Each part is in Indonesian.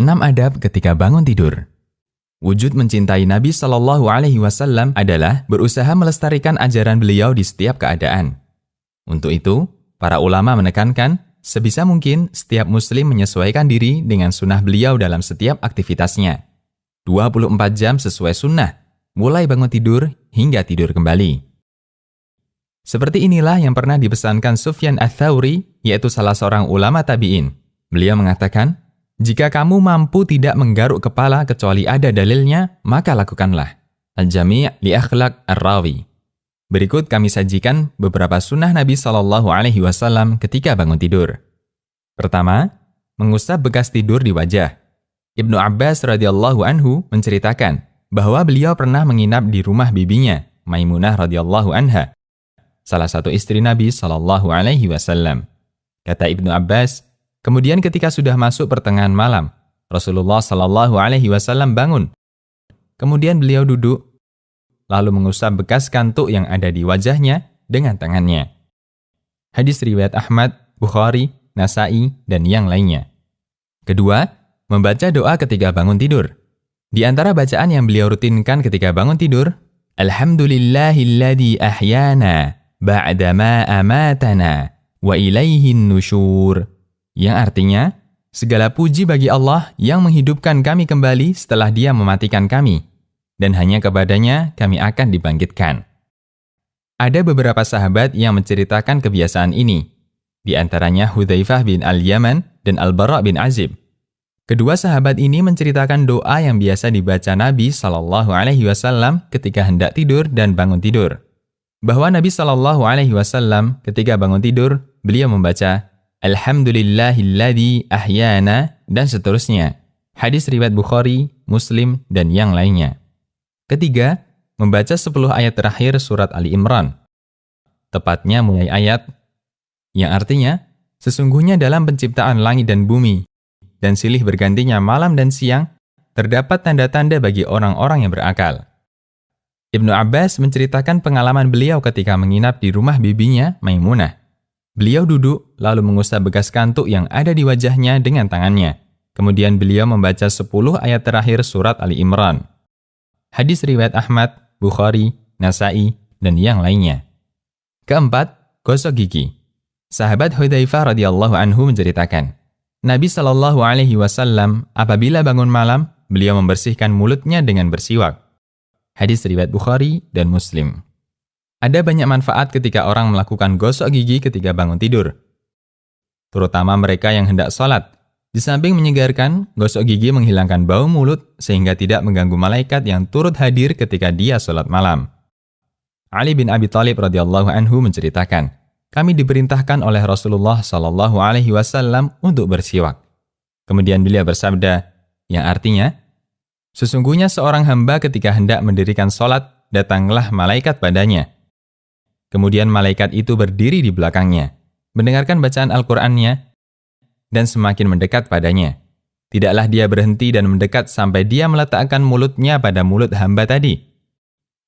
6 adab ketika bangun tidur. Wujud mencintai Nabi Shallallahu Alaihi Wasallam adalah berusaha melestarikan ajaran beliau di setiap keadaan. Untuk itu, para ulama menekankan, sebisa mungkin setiap muslim menyesuaikan diri dengan sunnah beliau dalam setiap aktivitasnya. 24 jam sesuai sunnah, mulai bangun tidur hingga tidur kembali. Seperti inilah yang pernah dipesankan Sufyan Ats-Tsauri, yaitu salah seorang ulama tabi'in. Beliau mengatakan, jika kamu mampu tidak menggaruk kepala kecuali ada dalilnya, maka lakukanlah. Al-Jami' li Akhlaq Ar-Rawi. Berikut kami sajikan beberapa sunnah Nabi Shallallahu Alaihi Wasallam ketika bangun tidur. Pertama, mengusap bekas tidur di wajah. Ibnu Abbas radhiyallahu anhu menceritakan bahwa beliau pernah menginap di rumah bibinya, Maimunah radhiyallahu anha, salah satu istri Nabi Shallallahu Alaihi Wasallam. Kata Ibnu Abbas, kemudian ketika sudah masuk pertengahan malam, Rasulullah Shallallahu Alaihi Wasallam bangun. Kemudian beliau duduk, lalu mengusap bekas kantuk yang ada di wajahnya dengan tangannya. Hadis riwayat Ahmad, Bukhari, Nasa'i, dan yang lainnya. Kedua, membaca doa ketika bangun tidur. Di antara bacaan yang beliau rutinkan ketika bangun tidur, Alhamdulillahilladzi ahyana ba'dama amatana wa ilaihin nusyur, yang artinya, segala puji bagi Allah yang menghidupkan kami kembali setelah Dia mematikan kami, dan hanya kepadanya kami akan dibangkitkan. Ada beberapa sahabat yang menceritakan kebiasaan ini, di antaranya Hudzaifah bin Al-Yaman dan Al-Bara' bin Azib. Kedua sahabat ini menceritakan doa yang biasa dibaca Nabi Shallallahu Alaihi Wasallam ketika hendak tidur dan bangun tidur. Bahwa Nabi Shallallahu Alaihi Wasallam ketika bangun tidur, beliau membaca Alhamdulillahilladzi ahyana dan seterusnya. Hadis riwayat Bukhari, Muslim, dan yang lainnya. Ketiga, membaca 10 ayat terakhir surat Ali Imran. Tepatnya mulai ayat yang artinya, sesungguhnya dalam penciptaan langit dan bumi, dan silih bergantinya malam dan siang, terdapat tanda-tanda bagi orang-orang yang berakal. Ibnu Abbas menceritakan pengalaman beliau ketika menginap di rumah bibinya, Maimunah. Beliau duduk, lalu mengusap bekas kantuk yang ada di wajahnya dengan tangannya. Kemudian beliau membaca 10 ayat terakhir surat Ali Imran. Hadis riwayat Ahmad, Bukhari, Nasa'i, dan yang lainnya. Keempat, gosok gigi. Sahabat Hudzaifah radhiyallahu anhu menceritakan, Nabi Shallallahu Alaihi Wasallam apabila bangun malam, beliau membersihkan mulutnya dengan bersiwak. Hadis riwayat Bukhari dan Muslim. Ada banyak manfaat ketika orang melakukan gosok gigi ketika bangun tidur, terutama mereka yang hendak sholat. Di samping menyegarkan, gosok gigi menghilangkan bau mulut sehingga tidak mengganggu malaikat yang turut hadir ketika dia sholat malam. Ali bin Abi Thalib radhiyallahu anhu menceritakan, kami diperintahkan oleh Rasulullah Shallallahu Alaihi Wasallam untuk bersiwak. Kemudian beliau bersabda, yang artinya, sesungguhnya seorang hamba ketika hendak mendirikan sholat, datanglah malaikat padanya. Kemudian malaikat itu berdiri di belakangnya, mendengarkan bacaan Al-Qur'annya, dan semakin mendekat padanya. Tidaklah dia berhenti dan mendekat sampai dia meletakkan mulutnya pada mulut hamba tadi.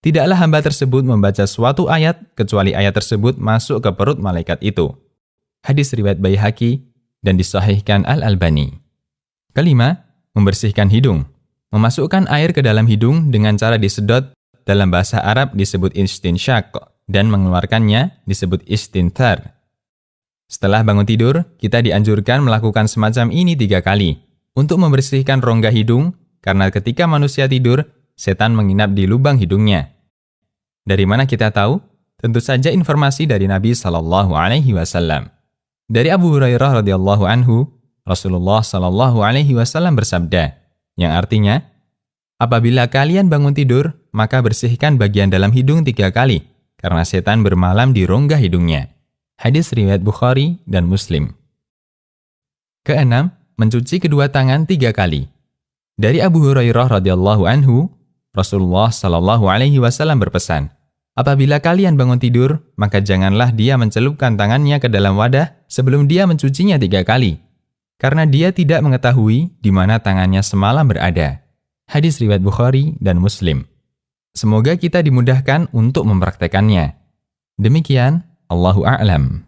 Tidaklah hamba tersebut membaca suatu ayat, kecuali ayat tersebut masuk ke perut malaikat itu. Hadis riwayat Baihaqi dan disahihkan Al-Albani. Kelima, membersihkan hidung. Memasukkan air ke dalam hidung dengan cara disedot, dalam bahasa Arab disebut istinsyaq, dan mengeluarkannya disebut istinthar. Setelah bangun tidur, kita dianjurkan melakukan semacam ini 3 kali, untuk membersihkan rongga hidung, karena ketika manusia tidur, setan menginap di lubang hidungnya. Dari mana kita tahu? Tentu saja informasi dari Nabi Shallallahu Alaihi Wasallam. Dari Abu Hurairah radhiyallahu anhu, Rasulullah Shallallahu Alaihi Wasallam bersabda, yang artinya, apabila kalian bangun tidur, maka bersihkan bagian dalam hidung 3 kali, karena setan bermalam di rongga hidungnya. Hadis riwayat Bukhari dan Muslim. Keenam, mencuci kedua tangan 3 kali. Dari Abu Hurairah radhiyallahu anhu, Rasulullah Shallallahu Alaihi Wasallam berpesan, apabila kalian bangun tidur, maka janganlah dia mencelupkan tangannya ke dalam wadah sebelum dia mencucinya 3 kali, karena dia tidak mengetahui di mana tangannya semalam berada. Hadis riwayat Bukhari dan Muslim. Semoga kita dimudahkan untuk mempraktekannya. Demikian, Allahu a'lam.